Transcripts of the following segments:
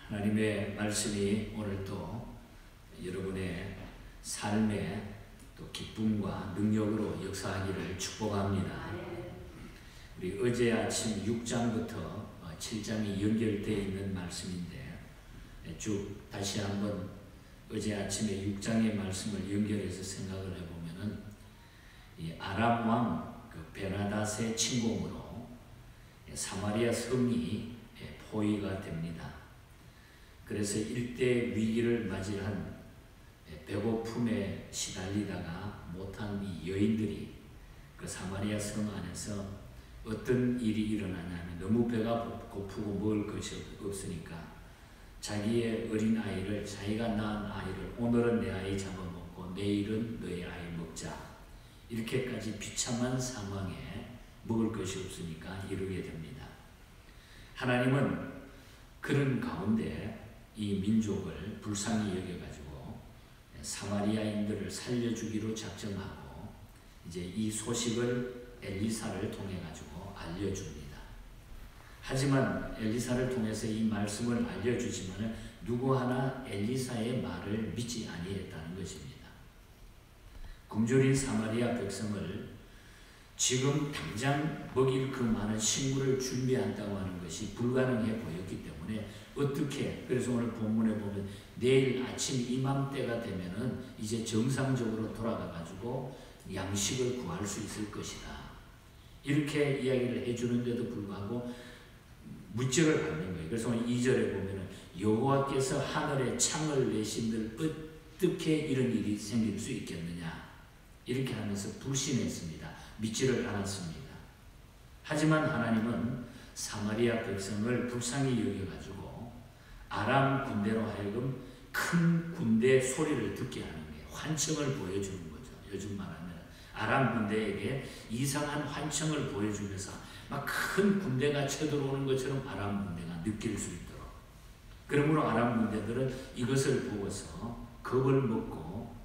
하나님의 말씀이 오늘 또 여러분의 삶에 또 기쁨과 능력으로 역사하기를 축복합니다. 우리 어제 아침 6장부터 7장이 연결되어 있는 말씀인데 쭉 다시 한번 어제 아침에 6장의 말씀을 연결해서 생각을 해보면은 이 아람 왕 베나닷의 침공으로 사마리아 성이 포위가 됩니다. 그래서 일대 위기를 맞이한 배고픔에 시달리다가 못한 이 여인들이 그 사마리아 성 안에서 어떤 일이 일어나냐면 너무 배가 고프고 먹을 것이 없으니까 자기의 어린 아이를, 자기가 낳은 아이를 오늘은 내 아이 잡아먹고 내일은 너의 아이 먹자, 이렇게까지 비참한 상황에 먹을 것이 없으니까 이르게 됩니다. 하나님은 그런 가운데 이 민족을 불쌍히 여겨가지고 사마리아인들을 살려주기로 작정하고 이제 이 소식을 엘리사를 통해 가지고 알려줍니다. 하지만 엘리사를 통해서 이 말씀을 알려주지만 누구 하나 엘리사의 말을 믿지 아니했다는 것입니다. 굶주린 사마리아 백성을 지금 당장 먹일 그 많은 식물을 준비한다고 하는 것이 불가능해 보였기 때문에 어떻게, 그래서 오늘 본문에 보면 내일 아침 이맘때가 되면은 이제 정상적으로 돌아가 가지고 양식을 구할 수 있을 것이다, 이렇게 이야기를 해주는데도 불구하고 무찌를 받는 거예요. 그래서 오늘 2절에 보면은 여호와께서 하늘에 창을 내신들 어떻게 이런 일이 생길 수 있겠느냐, 이렇게 하면서 불신했습니다. 믿지를 않았습니다. 하지만 하나님은 사마리아 백성을 불쌍히 여겨가지고 아람 군대로 하여금 큰 군대 소리를 듣게 하는 게 환청을 보여주는 거죠. 요즘 말하면 아람 군대에게 이상한 환청을 보여주면서 막 큰 군대가 쳐들어오는 것처럼 아람 군대가 느낄 수 있도록, 그러므로 아람 군대들은 이것을 보고서 겁을 먹고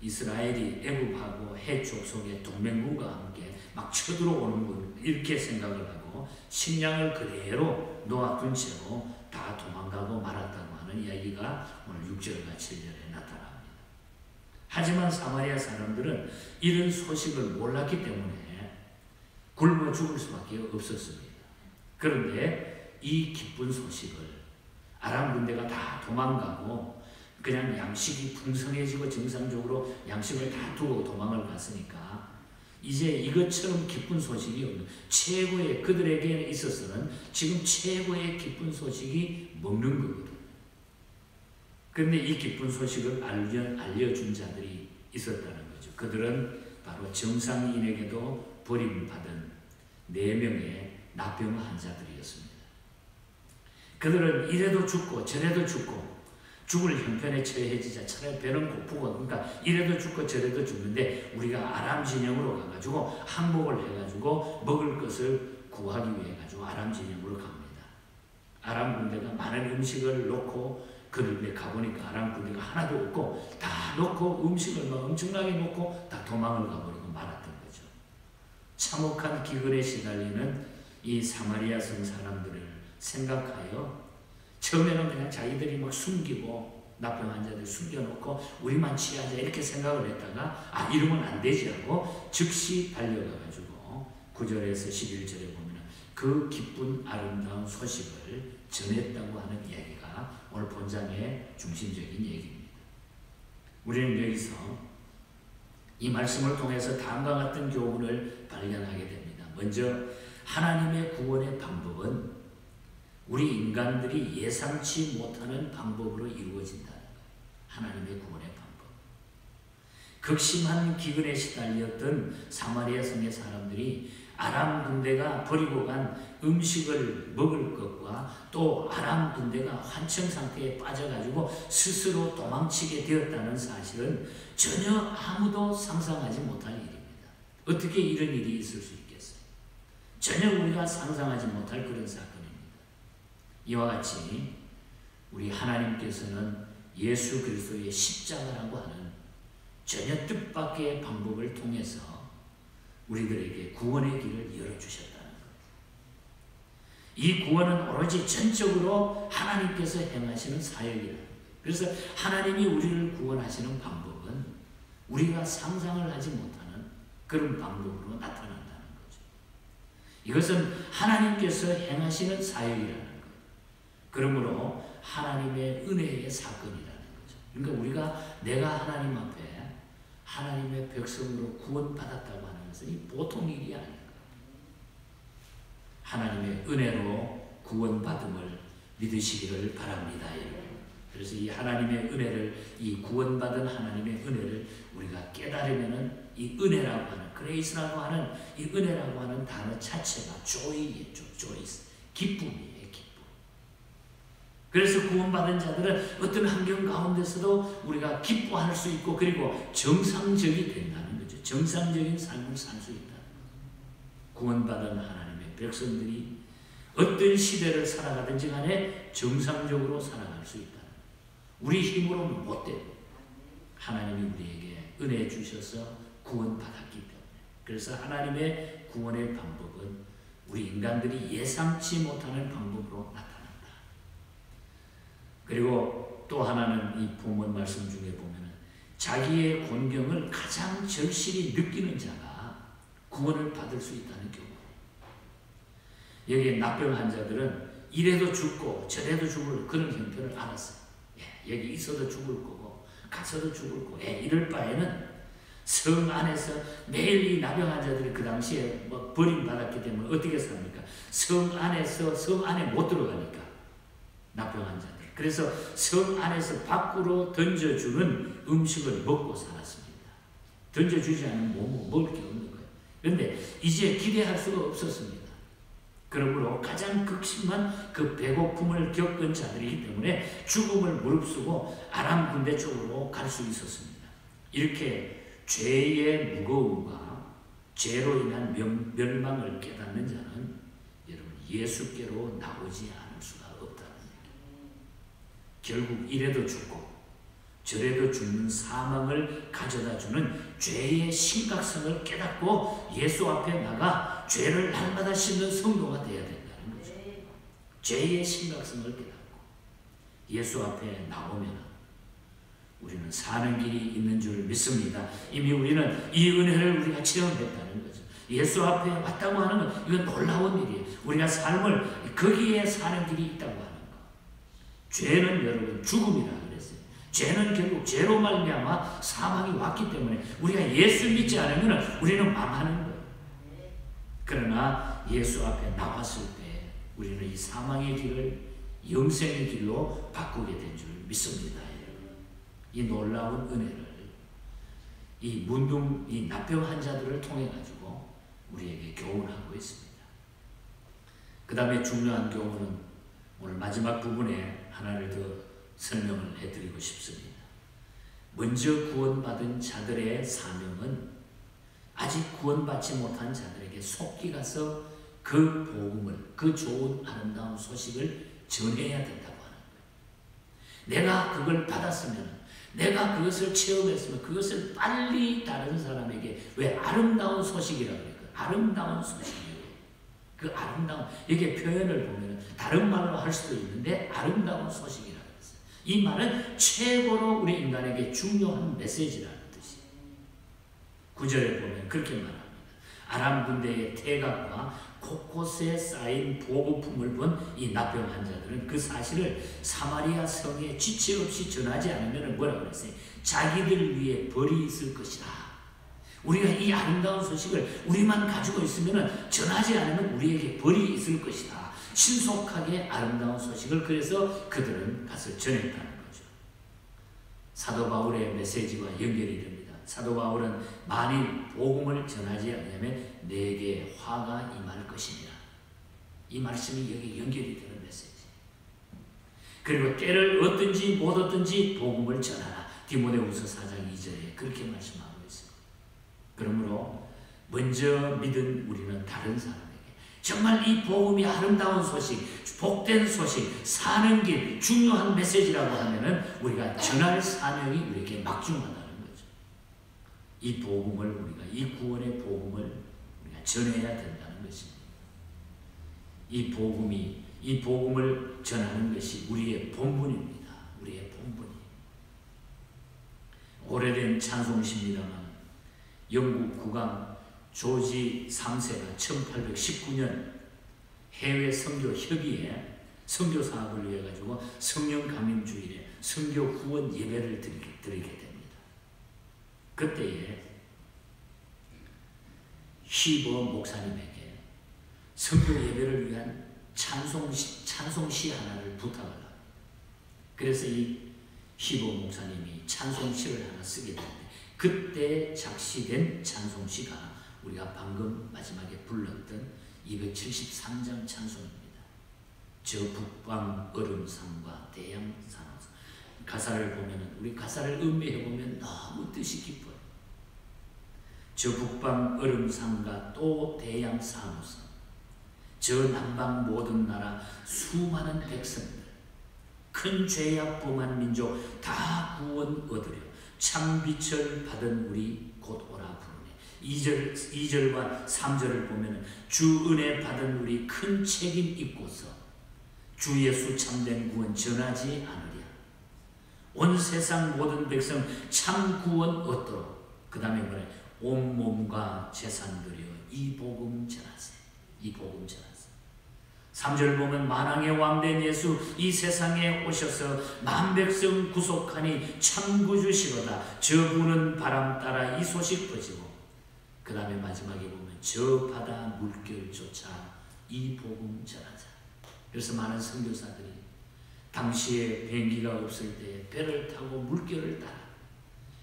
이스라엘이 애굽하고 해족 속에 동맹군과 함께 막 쳐들어오는 것, 이렇게 생각을 하고 식량을 그대로 놓아둔 채로 다 도망가고 말았다고 하는 이야기가 오늘 6절과 7절에 나타납니다. 하지만 사마리아 사람들은 이런 소식을 몰랐기 때문에 굶어 죽을 수밖에 없었습니다. 그런데 이 기쁜 소식을 아람 군대가 다 도망가고 그냥 양식이 풍성해지고 정상적으로 양식을 다 두고 도망을 갔으니까 이제 이것처럼 기쁜 소식이 없는, 최고의, 그들에게 있어서는 지금 최고의 기쁜 소식이 먹는 거거든요. 그런데 이 기쁜 소식을 알려준 자들이 있었다는 거죠. 그들은 바로 정상인에게도 버림받은 4명의 나병 환자들이었습니다. 그들은 이래도 죽고 저래도 죽고 죽을 형편에 처해지자 차라리 배는 고프고, 그러니까 이래도 죽고 저래도 죽는데 우리가 아람 진영으로 가가지고 항복을 해가지고 먹을 것을 구하기 위해 가지고 아람 진영으로 갑니다. 아람 군대가 많은 음식을 놓고 그런데 가보니까 아람 군대가 하나도 없고 다 놓고 음식을 막 엄청나게 놓고 다 도망을 가버리고 말았던 거죠. 참혹한 기근에 시달리는 이 사마리아 성 사람들을 생각하여 처음에는 그냥 자기들이 막 숨기고 나병 환자들 숨겨놓고 우리만 취하자 이렇게 생각을 했다가 이러면 안 되지 하고 즉시 달려가가지고 9절에서 11절에 보면 그 기쁜 아름다운 소식을 전했다고 하는 이야기가 오늘 본장의 중심적인 얘기입니다. 우리는 여기서 이 말씀을 통해서 다음과 같은 교훈을 발견하게 됩니다. 먼저 하나님의 구원의 방법은 우리 인간들이 예상치 못하는 방법으로 이루어진다는 거예요. 하나님의 구원의 방법. 극심한 기근에 시달렸던 사마리아 성의 사람들이 아람 군대가 버리고 간 음식을 먹을 것과 또 아람 군대가 환청 상태에 빠져가지고 스스로 도망치게 되었다는 사실은 전혀 아무도 상상하지 못할 일입니다. 어떻게 이런 일이 있을 수 있겠어요? 전혀 우리가 상상하지 못할 그런 사건입니다. 이와 같이 우리 하나님께서는 예수 그리스도의 십자가라고 하는 전혀 뜻밖의 방법을 통해서 우리들에게 구원의 길을 열어주셨다는 것. 이 구원은 오로지 전적으로 하나님께서 행하시는 사역이라. 그래서 하나님이 우리를 구원하시는 방법은 우리가 상상을 하지 못하는 그런 방법으로 나타난다는 거죠. 이것은 하나님께서 행하시는 사역이라는 거예요. 그러므로 하나님의 은혜의 사건이라는 거죠. 그러니까 우리가 내가 하나님 앞에 하나님의 백성으로 구원받았다고 하는 것은 이 보통 일이 아닙니다. 하나님의 은혜로 구원받음을 믿으시기를 바랍니다. 그래서 이 하나님의 은혜를, 이 구원받은 하나님의 은혜를 우리가 깨달으면은 이 은혜라고 하는, 그레이스라고 하는 이 은혜라고 하는 단어 자체가 조이예요. 조이스. 기쁨이에요. 기쁨. 그래서 구원받은 자들은 어떤 환경 가운데서도 우리가 기뻐할 수 있고, 그리고 정상적이 된다는 거죠. 정상적인 삶을 살 수 있다. 구원받은 하나님의 백성들이 어떤 시대를 살아가든지 간에 정상적으로 살아갈 수 있다. 우리 힘으로는 못 돼요. 하나님이 우리에게 은혜 주셔서 구원받았기 때문에. 그래서 하나님의 구원의 방법은 우리 인간들이 예상치 못하는 방법으로 나타난다. 그리고 또 하나는 이 본문 말씀 중에 보면 자기의 곤경을 가장 절실히 느끼는 자가 구원을 받을 수 있다는 경우. 여기 납병 환자들은 이래도 죽고 저래도 죽을 그런 형편을 알았어요. 여기 있어도 죽을 거고 가서도 죽을 거고 이럴 바에는 성 안에서 매일 이 납병 환자들이 그 당시에 뭐 버림받았기 때문에 어떻게 삽니까? 성 안에 못 들어가니까 납병 환자들. 그래서 성 안에서 밖으로 던져주는 음식을 먹고 살았습니다. 던져주지 않으면 먹을 게 없는 거예요. 그런데 이제 기대할 수가 없었습니다. 그러므로 가장 극심한 그 배고픔을 겪은 자들이기 때문에 죽음을 무릅쓰고 아람 군대 쪽으로 갈 수 있었습니다. 이렇게 죄의 무거움과 죄로 인한 멸망을 깨닫는 자는 여러분 예수께로 나오지 않을 수가 없다는 얘기예요. 결국 이래도 죽고 저래도 죽는 사망을 가져다주는 죄의 심각성을 깨닫고 예수 앞에 나가 죄를 날마다 씻는 성도가 되어야 된다는 거죠. 죄의 심각성을 깨닫고 예수 앞에 나오면 우리는 사는 길이 있는 줄 믿습니다. 이미 우리는 이 은혜를 우리가 체험했다는 거죠. 예수 앞에 왔다고 하는 건 이건 놀라운 일이에요. 우리가 삶을 거기에 사는 길이 있다고 하는 거. 죄는 여러분 죽음이라 그랬어요. 죄는 결국 죄로 말미암아 사망이 왔기 때문에 우리가 예수 믿지 않으면 우리는 망하는 거예요. 그러나 예수 앞에 나왔을 때 우리는 이 사망의 길을 영생의 길로 바꾸게 된 줄 믿습니다. 이 놀라운 은혜를 이 납병 환자들을 통해 가지고 우리에게 교훈하고 있습니다. 그 다음에 중요한 교훈은 오늘 마지막 부분에 하나를 더 설명을 해드리고 싶습니다. 먼저 구원받은 자들의 사명은 아직 구원받지 못한 자들에게 속기 가서 그 복음을, 그 좋은 아름다운 소식을 전해야 된다고 하는 거예요. 내가 그걸 받았으면, 내가 그것을 체험했으면 그것을 빨리 다른 사람에게, 왜 아름다운 소식이라고 그래요? 아름다운 소식이에요. 그 아름다운, 이게 표현을 보면 다른 말로 할 수도 있는데 아름다운 소식이라고 했어요. 이 말은 최고로 우리 인간에게 중요한 메시지라는 뜻이에요. 9절에 보면 그렇게 말합니다. 아람 군대의 태각과 곳곳에 쌓인 보급품을 본 이 납병 환자들은 그 사실을 사마리아 성에 지체 없이 전하지 않으면 뭐라고 그랬어요? 자기들 위에 벌이 있을 것이다. 우리가 이 아름다운 소식을 우리만 가지고 있으면 전하지 않으면 우리에게 벌이 있을 것이다. 신속하게 아름다운 소식을 그래서 그들은 가서 전했다는 거죠. 사도 바울의 메시지와 연결이 됩니다. 사도 바울은 만일 복음을 전하지 않으면 내게 화가 임할 것이니라. 이 말씀이 여기 연결이 되는 메시지. 그리고 때를 얻든지 못 얻든지 복음을 전하라. 디모데후서 4장 2절에 그렇게 말씀하고 있습니다. 그러므로 먼저 믿은 우리는 다른 사람에게 정말 이 복음이 아름다운 소식, 복된 소식, 사는 길, 중요한 메시지라고 하면은 우리가 전할 사명이 우리에게 막중하다는 거죠. 이 복음을 우리가, 이 구원의 복음을 우리가 전해야 된다는 것입니다. 이 복음을 전하는 것이 우리의 본분입니다. 우리의 본분이. 오래된 찬송시입니다만 영국 국왕 조지 3세가 1819년 해외 선교 협의회 선교 사업을 위해 가지고 성령 강림 주일에 선교 후원 예배를 드리게 됩니다. 그때에 히버 목사님에게 선교 예배를 위한 찬송시 하나를 부탁을 합니다. 그래서 이 히버 목사님이 찬송시를 하나 쓰게 되는데 그때 작시된 찬송시가 우리가 방금 마지막에 불렀던 273장 찬송입니다. 저 북방 얼음산과 대양산호사. 가사를 보면 우리 가사를 음미해 보면 너무 뜻이 깊어요. 저 북방 얼음산과 또 대양산호사. 저 남방 모든 나라 수많은 백성들 큰 죄악 범한 민족 다 구원 얻으려 참 빛을 받은 우리 곧 오라 부르네. 2절과 3절을 보면 주 은혜 받은 우리 큰 책임 있고서 주 예수 참된 구원 전하지 않으랴. 온 세상 모든 백성 참 구원 얻도록 그 다음에 뭐래? 온 몸과 재산 들여 이 복음 전하세. 이 복음 전하세. 3절 보면 만왕의 왕된 예수 이 세상에 오셔서 만백성 구속하니 참 구주시로다. 저 부는 바람 따라 이 소식 퍼지고 그 다음에 마지막에 보면 저 바다 물결조차 이 복음 전하자. 그래서 많은 선교사들이 당시에 비행기가 없을 때 배를 타고 물결을 따라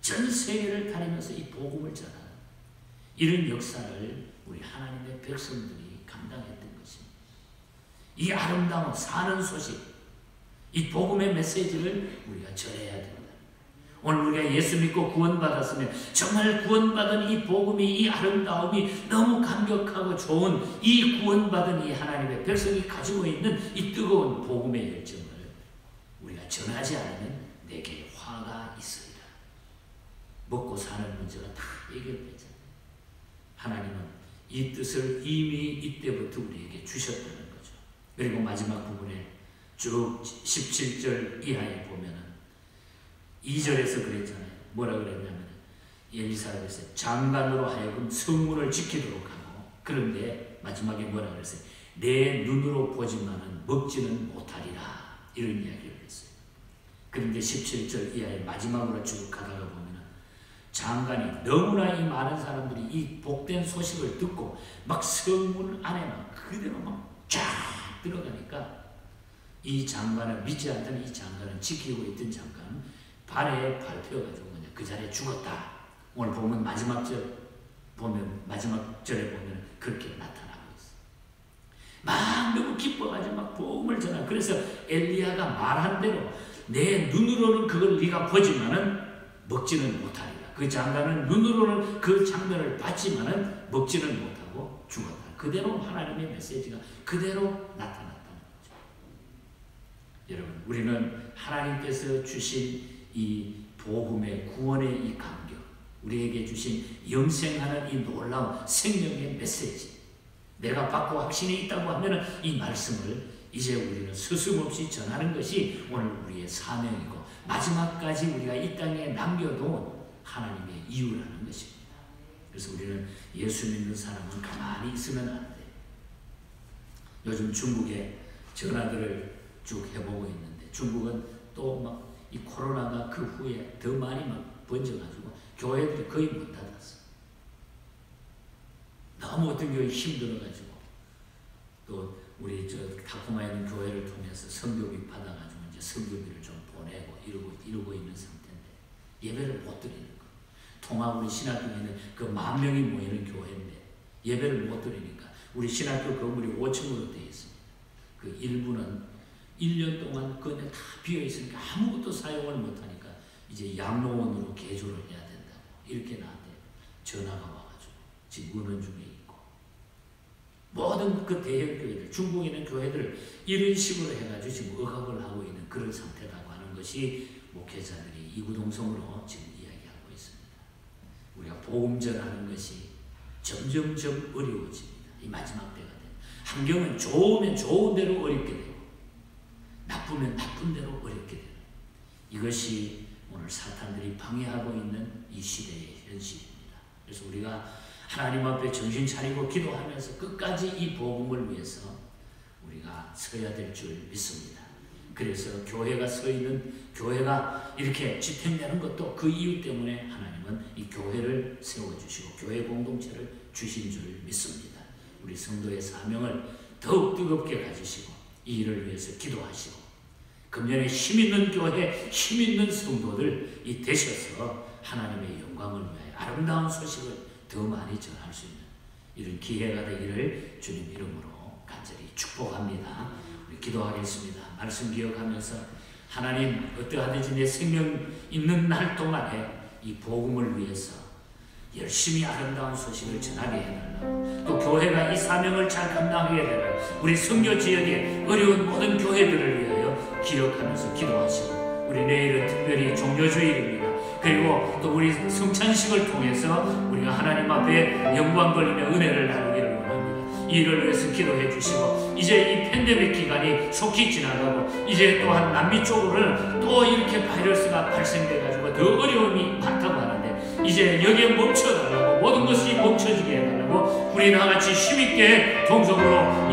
전 세계를 다니면서 이 복음을 전하는 이런 역사를 우리 하나님의 백성들이 감당했던 것입니다. 이 아름다운 사는 소식, 이 복음의 메시지를 우리가 전해야 됩니다. 오늘 우리가 예수 믿고 구원받았으면 정말 구원받은 이 복음이, 이 아름다움이 너무 감격하고 좋은 이 구원받은 이 하나님의 백성이 가지고 있는 이 뜨거운 복음의 열정을 우리가 전하지 않으면 내게 화가 있으리라. 먹고 사는 문제가 다 해결되잖아요. 하나님은 이 뜻을 이미 이때부터 우리에게 주셨다는 거죠. 그리고 마지막 부분에 쭉 17절 이하에 보면은 2절에서 그랬잖아요. 뭐라 그랬냐면 엘리사벳의 장관으로 하여금 성문을 지키도록 하고 그런데 마지막에 뭐라 그랬어요? 내 눈으로 보지만은 먹지는 못하리라. 이런 이야기를 했어요. 그런데 17절 이하에 마지막으로 쭉 가다가 보면은 장관이 너무나 이 많은 사람들이 이 복된 소식을 듣고 막 성문 안에 막 그대로 막 쫙 들어가니까 이 장관을 믿지 않던 이 장관을 지키고 있던 장관은 발에 밟혀가지고 그냥 그 자리에 죽었다. 오늘 보면 마지막 절에 보면 그렇게 나타나고 있어. 막 너무 기뻐가지고 막 복음을 전하. 그래서 엘리야가 말한 대로 내 눈으로는 그걸 네가 보지만은 먹지는 못하리라. 그 장관은 눈으로는 그 장면을 봤지만은 먹지는 못하고 죽었다. 그대로 하나님의 메시지가 그대로 나타났다는 거죠. 여러분, 우리는 하나님께서 주신 이 복음의 구원의 이 감격, 우리에게 주신 영생하는 이 놀라운 생명의 메시지, 내가 받고 확신이 있다고 하면 이 말씀을 이제 우리는 서슴없이 전하는 것이 오늘 우리의 사명이고 마지막까지 우리가 이 땅에 남겨놓은 하나님의 이유라는 것입니다. 그래서 우리는 예수 믿는 사람은 가만히 있으면 안 돼. 요즘 중국에 전화들을 쭉 해보고 있는데 중국은 또 막 이 코로나가 그 후에 더 많이 막 번져가지고 교회들이 거의 못 닫았어. 너무 어떤 교회 힘들어가지고 또 우리 저 타코마에 있는 교회를 통해서 선교비 받아가지고 이제 선교비를 좀 보내고 이러고 있는 상태인데 예배를 못 드리는 거. 통화 우리 신학교에는 그 10,000명이 모이는 교회인데 예배를 못 드리니까 우리 신학교 건물이 5층으로 되어 있습니다. 그 일부는 1년 동안 그 안에 다 비어 있으니까 아무것도 사용을 못하니까 이제 양로원으로 개조를 해야 된다고 이렇게 나한테 전화가 와가지고 지금 은원 중에 있고 모든 그 대형 교회들, 중국에 있는 교회들 이런 식으로 해가지고 지금 억압을 하고 있는 그런 상태라고 하는 것이 목회자들이 이구동성으로 지금 이야기하고 있습니다. 우리가 복음 전하는 것이 점점점 어려워집니다. 이 마지막 때가 된 환경은 좋으면 좋은 대로 어렵게 되고 나쁘면 나쁜 대로 어렵게 되는 이것이 오늘 사탄들이 방해하고 있는 이 시대의 현실입니다. 그래서 우리가 하나님 앞에 정신 차리고 기도하면서 끝까지 이 복음을 위해서 우리가 서야 될 줄 믿습니다. 그래서 교회가 서 있는, 교회가 이렇게 지탱되는 것도 그 이유 때문에 하나님은 이 교회를 세워주시고 교회 공동체를 주신 줄 믿습니다. 우리 성도의 사명을 더욱 뜨겁게 가지시고 이 일을 위해서 기도하시고 금년에 힘있는 교회, 힘있는 성도들이 되셔서 하나님의 영광을 위하여 아름다운 소식을 더 많이 전할 수 있는 이런 기회가 되기를 주님 이름으로 간절히 축복합니다. 우리 기도하겠습니다. 말씀 기억하면서 하나님 어떠하든지 내 생명 있는 날 동안에 이 복음을 위해서 열심히 아름다운 소식을 전하게 해달라고, 또 교회가 이 사명을 잘 감당하게 되는 우리 선교 지역의 어려운 모든 교회들을 위하여 기억하면서 기도하시고, 우리 내일은 특별히 종료주일입니다. 그리고 또 우리 성찬식을 통해서 우리가 하나님 앞에 영광 돌리며 은혜를 나누기를 원합니다. 이 일을 위해서 기도해 주시고, 이제 이 팬데믹 기간이 속히 지나가고 이제 또한 남미 쪽으로는 또 이렇게 바이러스가 발생돼가지고 더 어려움이 많다고 하는데 이제 여기에 멈춰달라고, 모든 것이 멈춰지게 해달라고 우리 나같이 힘있게 동성으로